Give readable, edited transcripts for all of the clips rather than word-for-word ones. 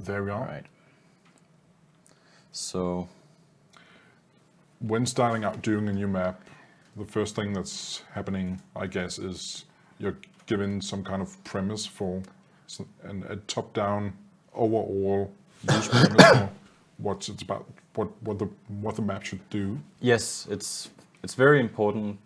There we are. Right. So when starting out doing a new map, the first thing that's happening, I guess, is you're given some kind of premise for a top-down overall use premise for what it's about, what the map should do. yes, it's very important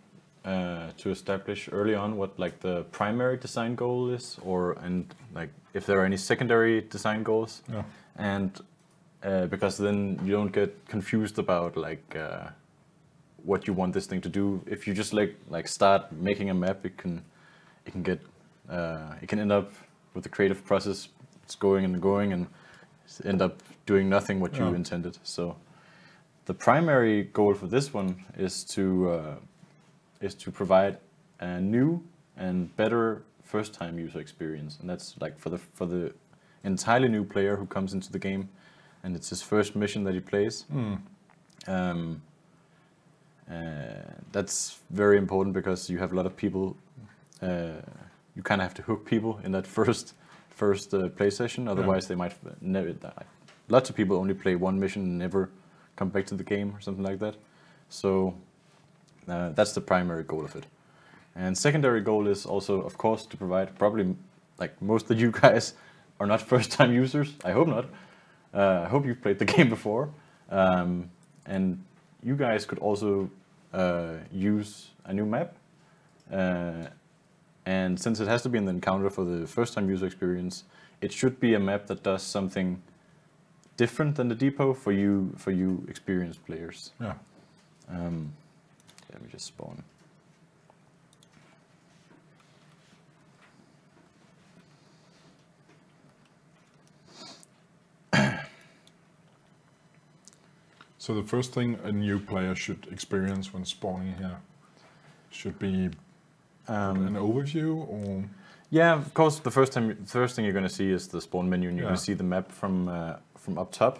to establish early on what like the primary design goal is, and like if there are any secondary design goals, Yeah. and because then you don't get confused about like what you want this thing to do. If you just like start making a map, it can end up with the creative process. It's going and end up doing nothing what you intended. So the primary goal for this one is to provide a new and better first-time user experience, and that's like for the entirely new player who comes into the game, and it's his first mission that he plays. That's very important because you have a lot of people. You kind of have to hook people in that first play session. Otherwise, they might never. Lots of people only play one mission and never come back to the game or something like that. So that's the primary goal of it. And secondary goal is also, of course, to provide. Probably, like most of you guys are not first-time users. I hope not. I hope you've played the game before, and you guys could also use a new map. And since it has to be in the encounter for the first-time user experience, it should be a map that does something different than the depot for you experienced players. Yeah. Let me just spawn. So the first thing a new player should experience when spawning here should be an overview, or yeah, of course. The first thing you're going to see is the spawn menu, and you're going to see the map from up top,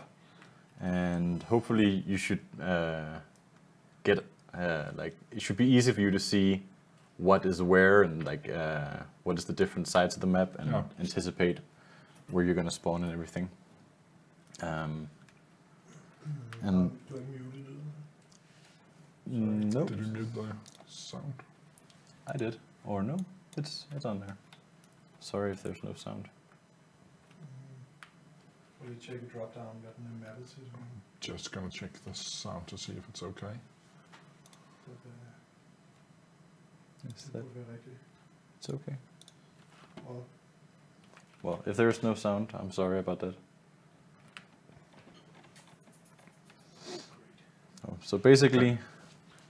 and hopefully you should get like it should be easy for you to see what is where and like what is the different sides of the map, and anticipate where you're going to spawn and everything. And no, did you mute the sound? I did, or no, it's on there. Sorry if there's no sound. Will you check a drop down button in map? Just gonna check the sound to see if it's okay. It's okay. Well, if there's no sound, I'm sorry about that. So basically,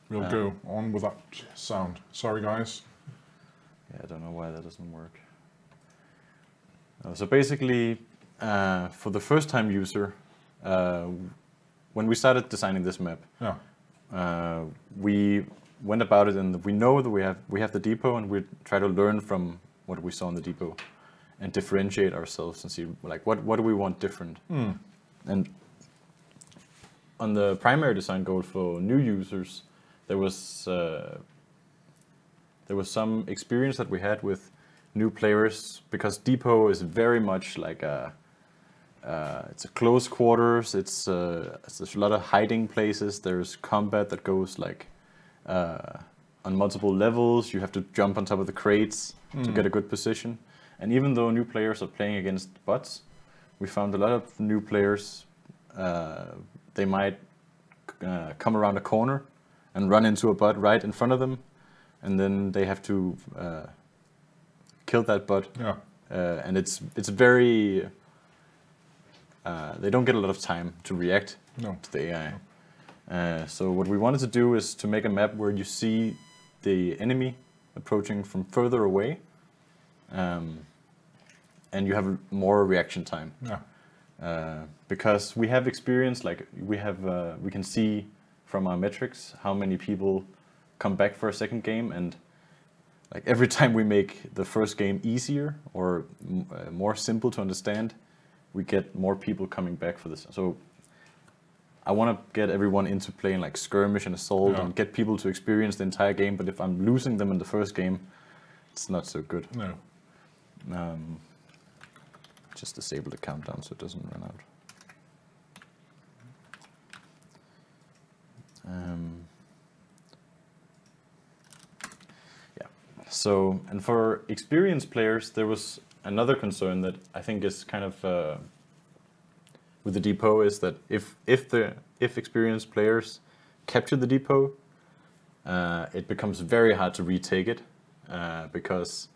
we'll go on without sound. Sorry, guys. Yeah, I don't know why that doesn't work. So basically, for the first-time user, when we started designing this map, we went about it, and we know that we have the depot, and we try to learn from what we saw in the depot, and differentiate ourselves and see like what do we want different. And on the primary design goal for new users, there was some experience that we had with new players, because depot is very much like it's a close quarters. It's a lot of hiding places. There's combat that goes like on multiple levels. You have to jump on top of the crates to get a good position. And even though new players are playing against bots, we found a lot of new players. They might come around a corner and run into a bot right in front of them, and then they have to kill that bot. And it's very they don't get a lot of time to react to the AI. So what we wanted to do is to make a map where you see the enemy approaching from further away, and you have more reaction time. Because we have experience, like we can see from our metrics how many people come back for a second game, and like every time we make the first game easier or more simple to understand, we get more people coming back for this. So I want to get everyone into playing like skirmish and assault and get people to experience the entire game. But if I'm losing them in the first game, it's not so good. just disable the countdown so it doesn't run out. Yeah. So, and for experienced players, there was another concern that I think is kind of with the depot is that if experienced players capture the depot, it becomes very hard to retake it because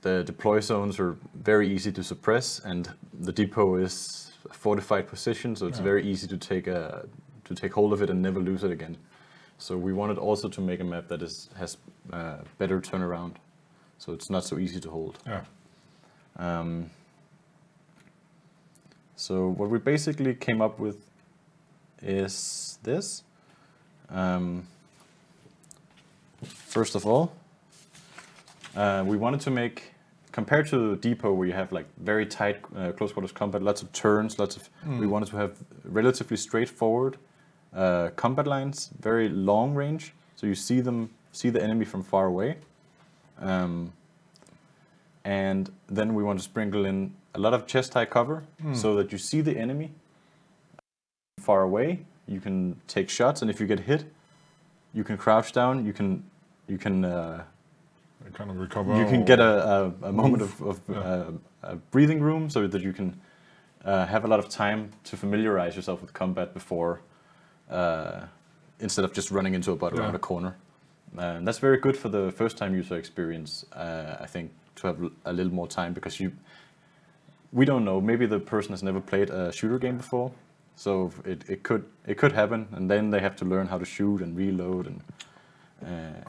the deploy zones are very easy to suppress, and the depot is a fortified position, so it's very easy to take hold of it and never lose it again. So we wanted also to make a map that has better turnaround, so it's not so easy to hold. Yeah. So what we basically came up with is this. First of all, we wanted to make, compared to the depot where you have like very tight close quarters combat, lots of turns, we wanted to have relatively straightforward combat lines, very long range, so you see the enemy from far away. And then we want to sprinkle in a lot of chest high cover so that you see the enemy far away. You can take shots, and if you get hit, you can crouch down. You can kind of recover. You can get a moment of a breathing room, so that you can have a lot of time to familiarize yourself with combat before, instead of just running into a butt around a corner. And that's very good for the first-time user experience, I think, to have a little more time, because we don't know, maybe the person has never played a shooter game before, so it could happen, and then they have to learn how to shoot and reload and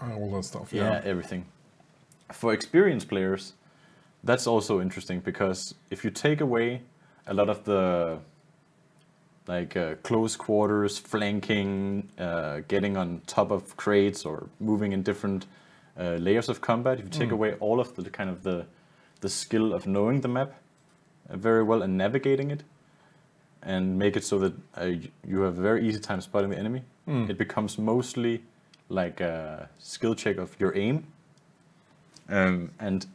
all that stuff. Yeah, everything. For experienced players, that's also interesting, because if you take away a lot of the close quarters, flanking, getting on top of crates or moving in different layers of combat, if you take away all of the kind of the skill of knowing the map very well and navigating it, and make it so that you have a very easy time spotting the enemy, it becomes mostly like a skill check of your aim, and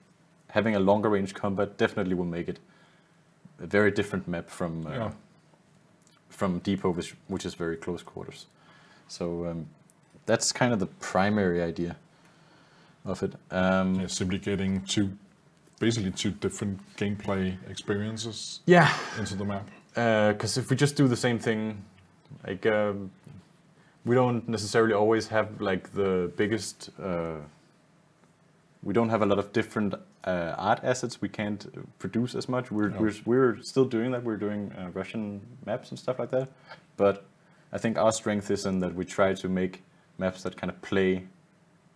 having a longer range combat definitely will make it a very different map from depot, which is very close quarters. So that's kind of the primary idea of it. Simply getting basically two different gameplay experiences into the map. Because if we just do the same thing, like we don't necessarily always have like the biggest. We don't have a lot of different art assets. We can't produce as much. We're still doing that. We're doing Russian maps and stuff like that. But I think our strength is in that we try to make maps that kind of play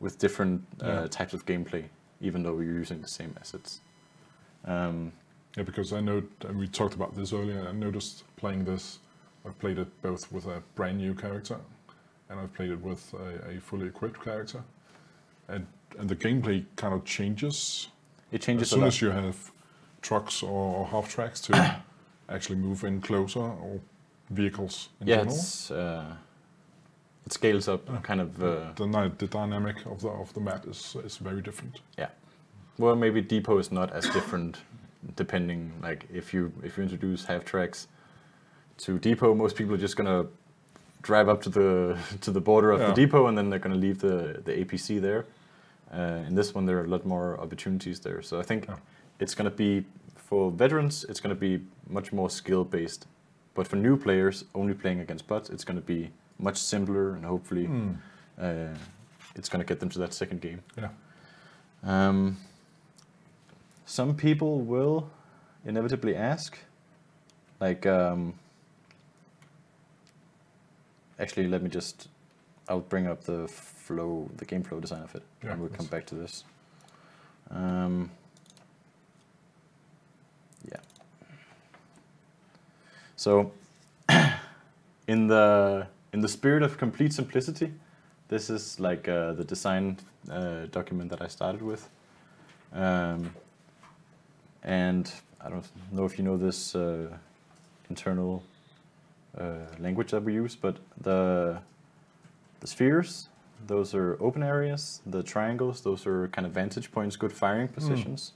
with different types of gameplay, even though we're using the same assets. Yeah, because I know, and we talked about this earlier, I noticed playing this, I've played it both with a brand new character, and I've played it with a fully equipped character. And the gameplay kind of changes. It changes as soon as you have trucks or half tracks to actually move in closer, or vehicles in general. It scales up kind of. The dynamic of the map is very different. Yeah, well, maybe depot is not as different, depending. Like if you introduce half tracks to depot, most people are just gonna drive up to the border of the depot, and then they're gonna leave the APC there. In this one, there are a lot more opportunities there. So I think it's going to be, for veterans, it's going to be much more skill-based. But for new players, only playing against bots, it's going to be much simpler, and hopefully it's going to get them to that second game. Yeah. Some people will inevitably ask, like, actually, let me just, I'll bring up the game flow design of it, and we'll come back to this. So, in the spirit of complete simplicity, this is like the design document that I started with, and I don't know if you know this internal language that we use, but the spheres, those are open areas. The triangles, those are kind of vantage points, good firing positions.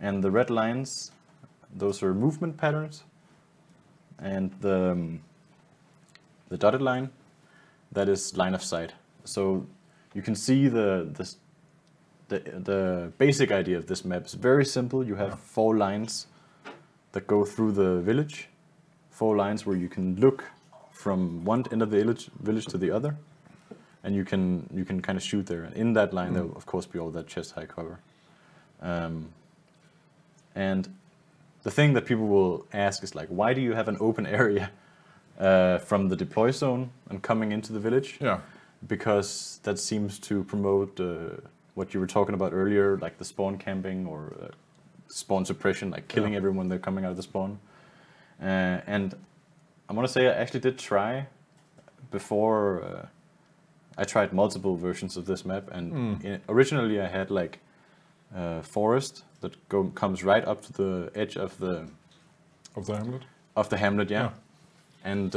And the red lines, those are movement patterns, and the dotted line, that is line of sight. So you can see the basic idea of this map is very simple. You have 4 lines that go through the village, 4 lines where you can look from one end of the village to the other, and you can kind of shoot there. And in that line, there will of course be all that chest high cover. And the thing that people will ask is like, why do you have an open area from the deploy zone and coming into the village? Yeah. Because that seems to promote what you were talking about earlier, like the spawn camping or spawn suppression, like killing everyone they're coming out of the spawn. And I want to say I actually did try before. I tried multiple versions of this map, and originally I had like forest that comes right up to the edge of the hamlet. Of the hamlet, yeah. And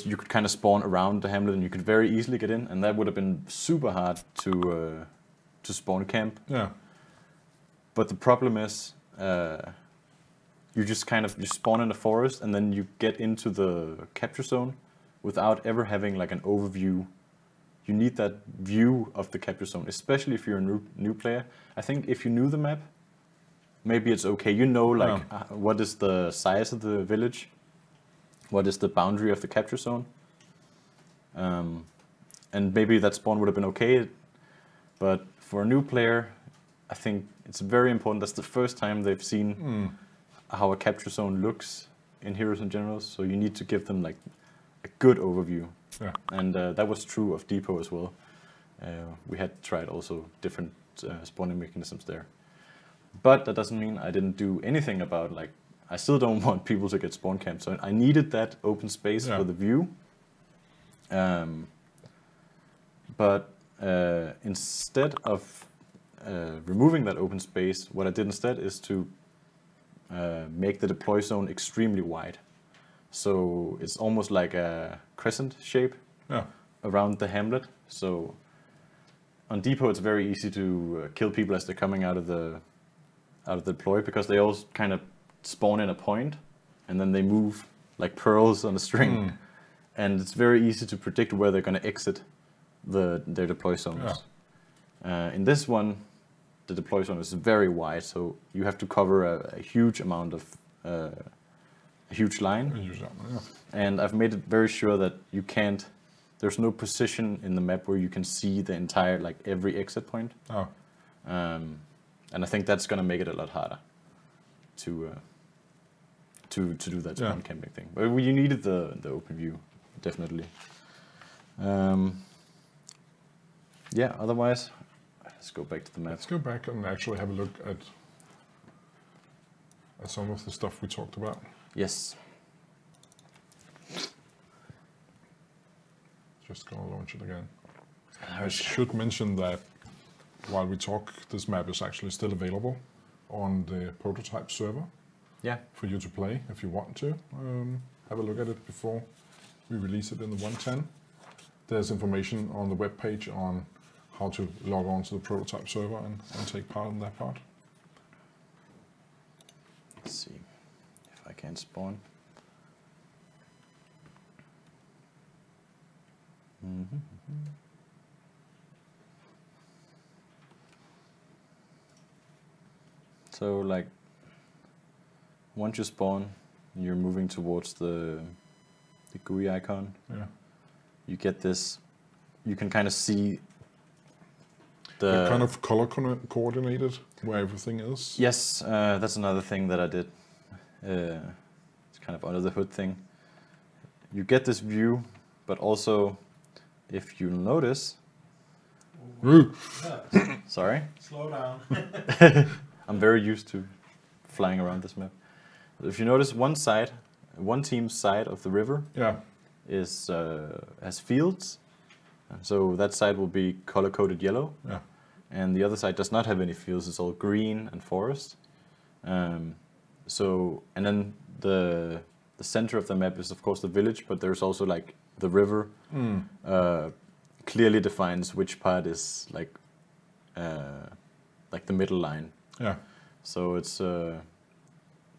you could kind of spawn around the hamlet, and you could very easily get in, and that would have been super hard to spawn camp. Yeah. But the problem is, you just you spawn in the forest, and then you get into the capture zone without ever having like an overview. You need that view of the capture zone, especially if you're a new player. I think if you knew the map, maybe it's okay. You know, like what is the size of the village, what is the boundary of the capture zone, and maybe that spawn would have been okay. But for a new player, I think it's very important. That's the first time they've seen how a capture zone looks in Heroes and Generals. So you need to give them like a good overview. Yeah. And that was true of Depot as well. We had tried also different spawning mechanisms there. But that doesn't mean I didn't do anything about, like, I still don't want people to get spawn camped. So I needed that open space for the view. But instead of removing that open space, what I did instead is to make the deploy zone extremely wide. So it's almost like a crescent shape around the hamlet. So on Depot, it's very easy to kill people as they're coming out of the deploy, because they all kind of spawn in a point and then they move like pearls on a string, and it's very easy to predict where they're going to exit their deploy zones. In this one, the deploy zone is very wide, so you have to cover a huge amount of a huge line. And I've made it very sure that you can't, there's no position in the map where you can see the entire, like every exit point. And I think that's going to make it a lot harder to do that spawn camping thing. But you needed the open view, definitely. Yeah, otherwise, let's go back to the map. Let's go back and actually have a look at some of the stuff we talked about. Yes. Just gonna launch it again. I should mention that while we talk, this map is actually still available on the prototype server. Yeah. For you to play if you want to. Have a look at it before we release it in the 1.10. There's information on the webpage on how to log on to the prototype server and take part in that part. Let's see if I can spawn. So like once you spawn, you're moving towards the GUI icon. Yeah. You get this, you can kind of see the kind of color coordinated where everything is. Yes, that's another thing that I did. It's kind of under the hood thing. You get this view, but also if you notice, sorry. Slow down. I'm very used to flying around this map. If you notice, one team's side of the river is has fields, so that side will be color-coded yellow, and the other side does not have any fields. It's all green and forest. So, and then the center of the map is of course the village, but there's also like the river clearly defines which part is like the middle line. Yeah. So it's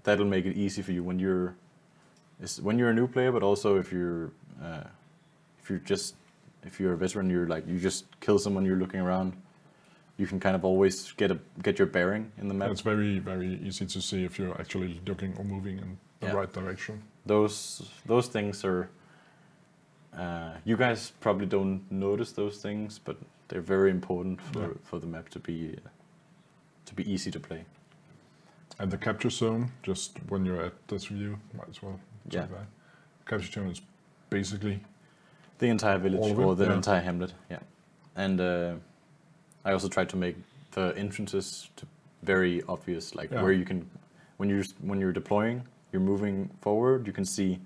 that'll make it easy for you when you're a new player, but also if you're a veteran, you just kill someone, you're looking around. You can kind of always get your bearing in the map. It's very, very easy to see if you're actually looking or moving in the right direction. Those things are. You guys probably don't notice those things, but they're very important for the map to be easy to play. And the capture zone, just when you're at this view, might as well check that. Capture zone is basically the entire village or the entire hamlet. Yeah, and I also tried to make the entrances very obvious, like where you can, when you're deploying, you're moving forward, you can see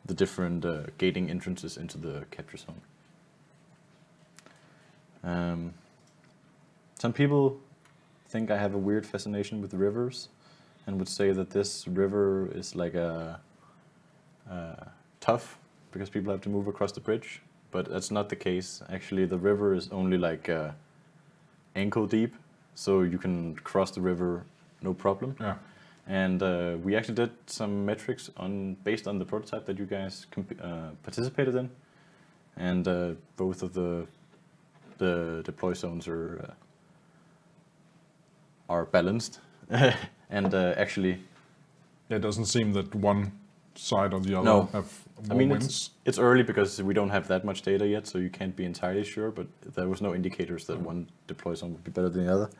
the different gating entrances into the capture zone. Some people think I have a weird fascination with rivers, and would say that this river is like tough because people have to move across the bridge, but that's not the case. Actually, the river is only like ankle deep, so you can cross the river no problem. Yeah. And we actually did some metrics based on the prototype that you guys participated in, and both of the deploy zones are balanced, and actually, it doesn't seem that one side or the other have more wins. It's early because we don't have that much data yet, so you can't be entirely sure. But there was no indicators that one deploy zone would be better than the other.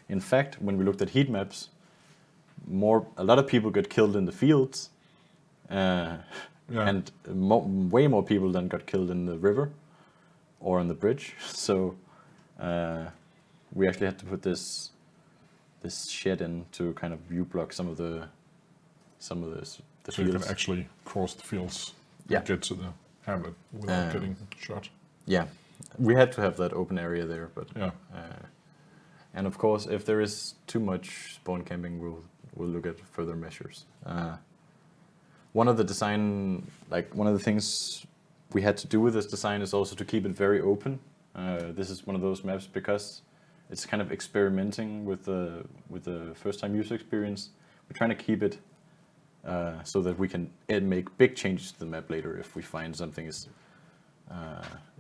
In fact, when we looked at heat maps, a lot of people got killed in the fields, and way more people than got killed in the river or on the bridge. So we actually had to put this shed in to kind of view block some of the fields. So you can actually cross the fields and get to the hamlet without getting shot. Yeah, we had to have that open area there, but and of course, if there is too much spawn camping, we'll look at further measures. One of the things we had to do with this design is also to keep it very open. This is one of those maps because it's kind of experimenting with the first-time user experience. We're trying to keep it so that we can make big changes to the map later if we find something is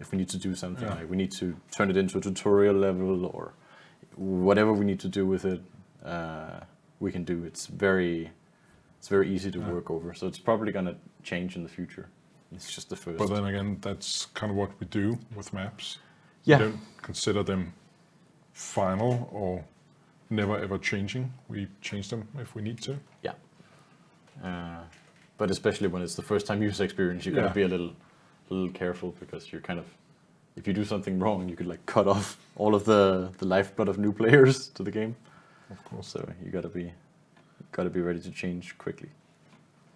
if we need to do something, like we need to turn it into a tutorial level or whatever we need to do with it, we can do. It's very easy to work over, so it's probably gonna change in the future. It's just the first. But then again, that's kind of what we do with maps. Yeah. We don't consider them final or never ever changing. We change them if we need to. Yeah. But especially when it's the first time user experience, you gotta be a little careful, because you're kind of, if you do something wrong, you could like cut off all of the lifeblood of new players to the game. Of course. So you gotta be ready to change quickly.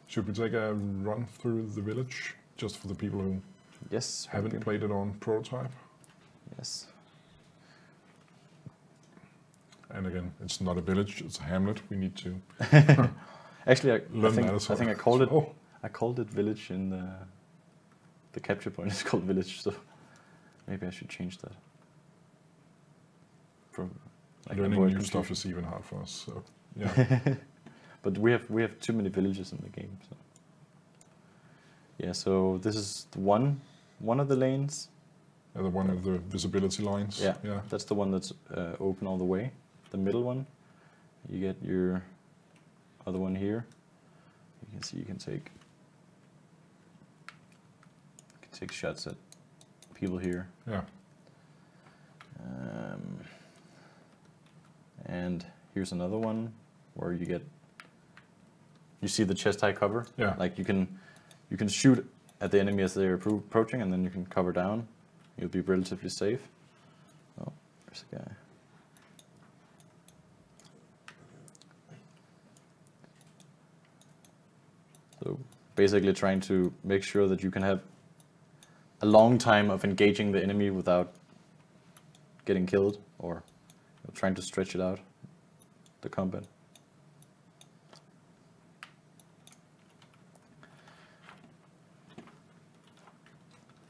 Should we take a run through the village, just for the people who haven't played it on prototype? Yes. And again, it's not a village; it's a hamlet. We need to actually, I think I called it. Oh. I called it village in the capture point is called village, so maybe I should change that. Learning new stuff is even hard for us. So yeah. But we have too many villages in the game. So. Yeah. So this is one of the lanes. The one of the visibility lines. Yeah. That's the one that's open all the way. The middle one. You get your other one here. You can see you can take shots at people here. Yeah. And here's another one where you see the chest high cover. Yeah. Like you can shoot at the enemy as they're approaching, and then you can cover down. You'll be relatively safe. Oh, there's a guy. So basically trying to make sure that you can have a long time of engaging the enemy without getting killed, or trying to stretch it out, the combat.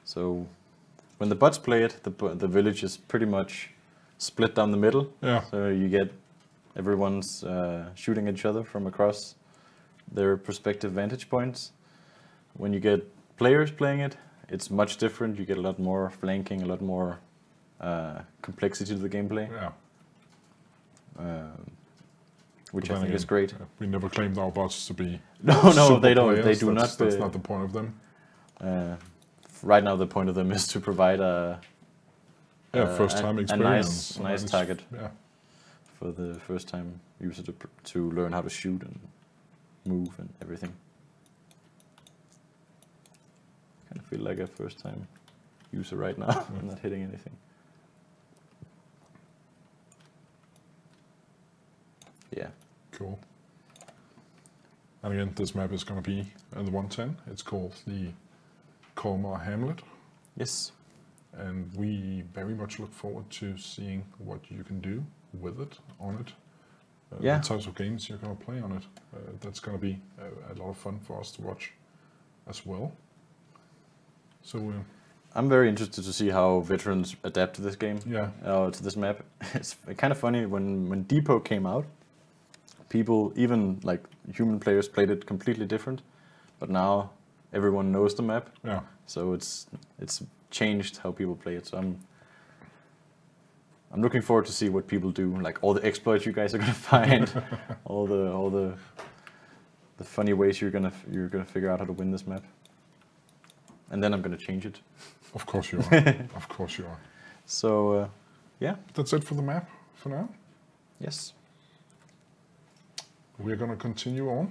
So when the bots play it, the village is pretty much split down the middle. Yeah. So you get Everyone's shooting each other from across their respective vantage points. When you get players playing it, it's much different. You get a lot more flanking, a lot more complexity to the gameplay. Yeah. Which But I then think is again, great. We never claimed our bots to be No, super they don't. players. They do That's not. not the point of them. Right now, the point of them is to provide a First time a experience. nice target Yeah. for the first time user to learn how to shoot and move and everything. Kind of feel like a first time user right now. I'm not hitting anything. Yeah. Cool. And again, this map is going to be in the 110. It's called the Colmar Hamlet. Yes. And we very much look forward to seeing what you can do with it, on it. Yeah. The types of games you're going to play on it. That's going to be a lot of fun for us to watch as well. So I'm very interested to see how veterans adapt to this game. yeah, To this map. It's kind of funny when Depot came out. People, even like human players, played it completely different. But now everyone knows the map. yeah. So it's changed how people play it. So I'm looking forward to see what people do, like all the exploits you guys are gonna find, all the funny ways you're gonna figure out how to win this map. And then I'm gonna change it. Of course you are. Of course you are. So yeah. That's it for the map for now. Yes. We're going to continue on.